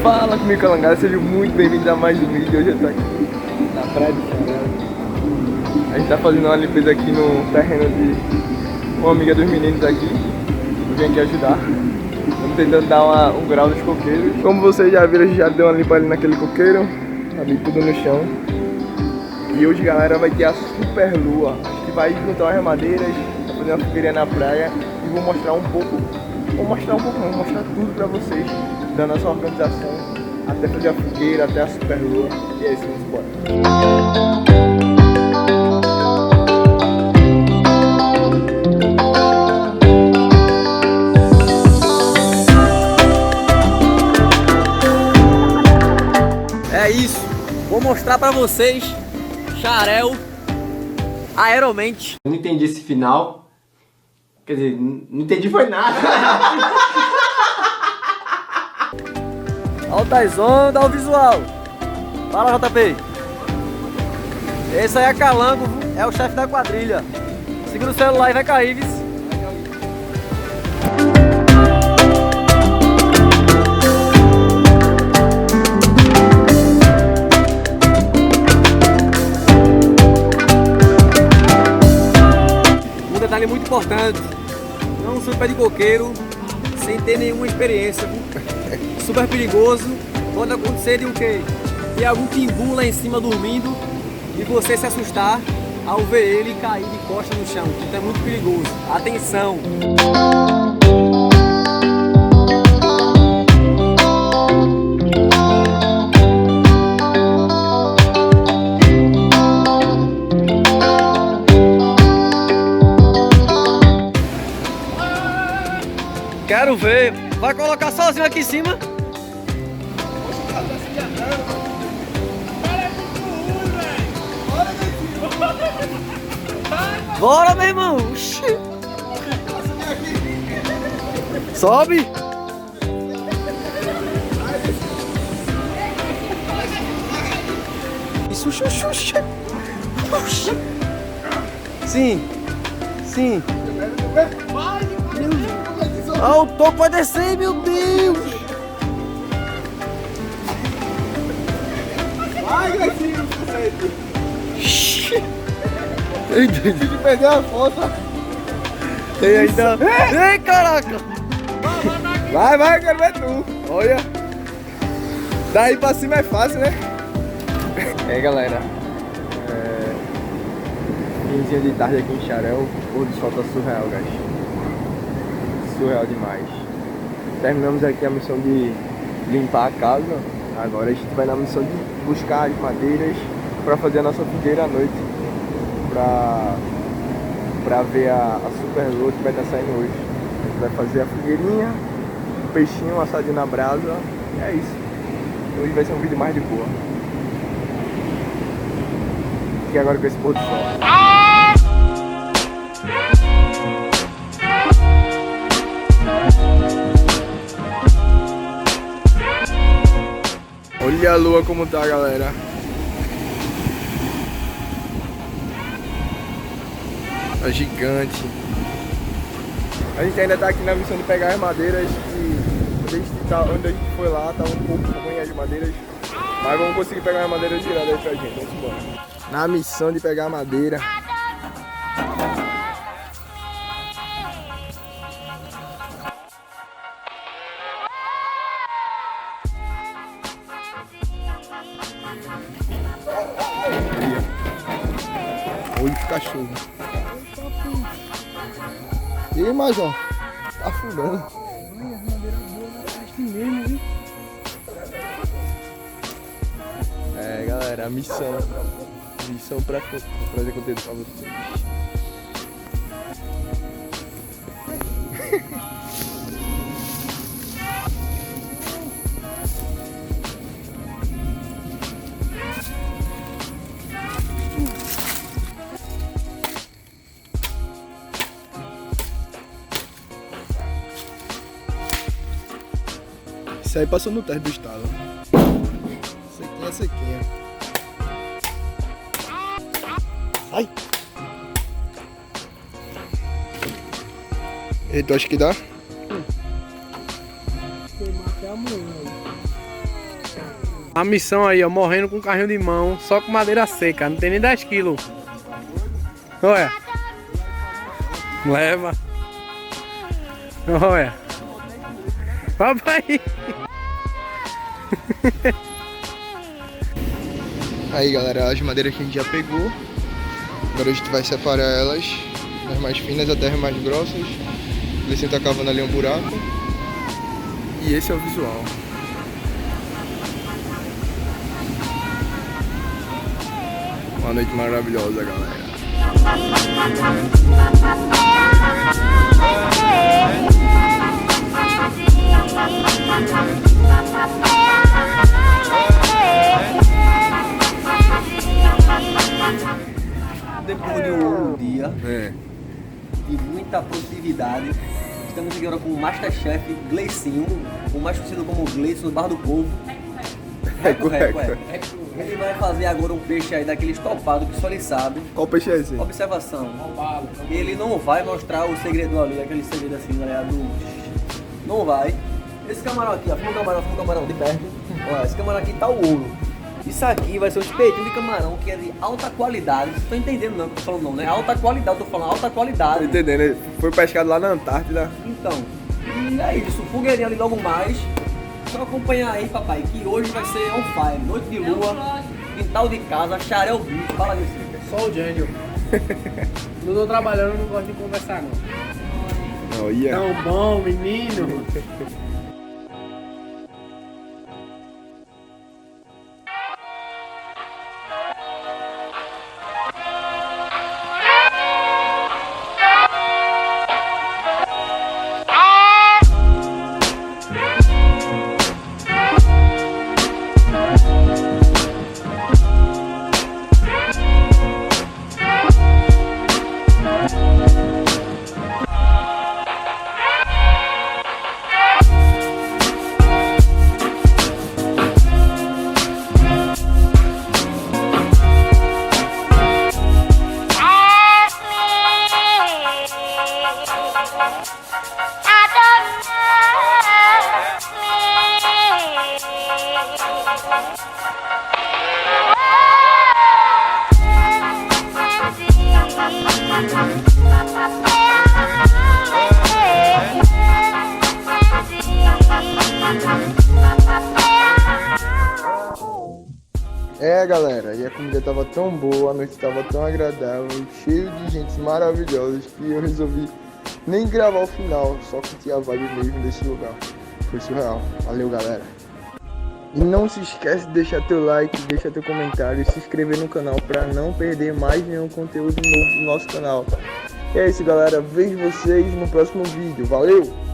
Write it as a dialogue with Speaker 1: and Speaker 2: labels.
Speaker 1: Fala comigo, Calangada, sejam muito bem-vindos a mais um vídeo. Hoje eu tô aqui na praia de Xarel. A gente tá fazendo uma limpeza aqui no terreno de uma amiga dos meninos aqui. Eu vim aqui ajudar. Estamos tentando dar um grau nos coqueiros. Como vocês já viram, a gente já deu uma limpa ali naquele coqueiro. Ali tudo no chão. E hoje, galera, vai ter a super lua. Acho que vai juntar as madeiras, vai fazer uma fogueirinha na praia. E vou mostrar um pouco. Vou mostrar tudo pra vocês da nossa organização, até fazer a fogueira, até a super lua. E é isso, vamos embora.
Speaker 2: É isso, vou mostrar pra vocês Xarel aeromente.
Speaker 1: Eu não entendi esse final. Quer dizer, não entendi foi nada.
Speaker 2: Altas ondas, o visual. Fala, JP. Esse aí é Calango, é o chefe da quadrilha. Segura o celular e vai cair, viu? Um detalhe muito importante: não sube pé de coqueiro sem ter nenhuma experiência. Super perigoso, pode acontecer de o quê? Ter algum timbu lá em cima dormindo e você se assustar ao ver ele cair de costas no chão. Isso é muito perigoso. Atenção! Quero ver. Vai colocar sozinho aqui em cima? Bora, meu irmão! Sobe! Isso, sim, sim. Ah, o topo vai descer, meu Deus!
Speaker 1: Vai, Grecinho, de perder a foto.
Speaker 2: Ei, ainda. Ei, caraca!
Speaker 1: Vai, quero ver tu. Olha. Daí pra cima é fácil, né? E aí, galera. Finzinho de tarde aqui em Xarel. O pôr do sol tá surreal, guys. Surreal demais. Terminamos aqui a missão de limpar a casa. Agora a gente vai na missão de buscar as madeiras pra fazer a nossa fogueira à noite. Pra ver a super lua que vai estar saindo hoje. A gente vai fazer a fogueirinha, um peixinho assadinho na brasa. É isso. Hoje vai ser um vídeo mais de boa. Fique agora com esse pôr do sol. Olha a lua como tá, galera. Tá gigante. A gente ainda tá aqui na missão de pegar as madeiras que onde a gente foi lá, tá um pouco ruim as madeiras. Mas vamos conseguir pegar as madeiras tiradas aí pra gente. Vamos embora. Na missão de pegar a madeira. Olha que cachorro. E aí, mas ó, tá afundando.
Speaker 2: Olha, as madeiras boas na parte mesmo, viu?
Speaker 1: É, galera, a missão pra trazer conteúdo pra vocês. Isso aí passou no teste do estado. Sequinha. Ai! E tu acha que dá?
Speaker 2: A missão aí, ó, morrendo com carrinho de mão, só com madeira seca, não tem nem 10 quilos. Olha. Leva. Olha. Papai.
Speaker 1: Aí galera, as madeiras que a gente já pegou. Agora a gente vai separar elas das mais finas até as mais grossas. O Gleicinho tá cavando ali um buraco. E esse é o visual. Uma noite maravilhosa, galera.
Speaker 2: Depois de um longo dia e muita produtividade, estamos aqui agora com o Masterchef Gleicinho, o mais conhecido como Gleison do Bar do Povo.
Speaker 1: Correto.
Speaker 2: Ele vai fazer agora um peixe aí daquele estopado que só ele sabe.
Speaker 1: Qual peixe é esse?
Speaker 2: Observação. Ele não vai mostrar o segredo ali, aquele segredo assim, galera, do... Não vai. Esse camarão aqui, ó, filma o camarão de perto. Olha, esse camarão aqui tá o ouro. Isso aqui vai ser um espetinho de camarão que é de alta qualidade. Vocês estão entendendo não que eu tô falando não, né? Alta qualidade, eu tô falando alta qualidade.
Speaker 1: Tá entendendo? Foi pescado lá na Antártida.
Speaker 2: Então, e é isso, fogueirinho ali logo mais. Só acompanhar aí, papai, que hoje vai ser on fire, noite de lua, quintal de casa, xarel bicho, fala disso.
Speaker 3: Só o gênio. Não tô trabalhando, não gosto de conversar não.
Speaker 1: Olha.
Speaker 3: Tão bom, menino.
Speaker 1: É galera, e a comida tava tão boa, a noite tava tão agradável, cheio de gente maravilhosa que eu resolvi nem gravar o final, só curtir a vibe mesmo desse lugar. Foi surreal. Valeu galera. E não se esquece de deixar teu like, deixar teu comentário e se inscrever no canal para não perder mais nenhum conteúdo novo do nosso canal. E é isso galera, vejo vocês no próximo vídeo. Valeu!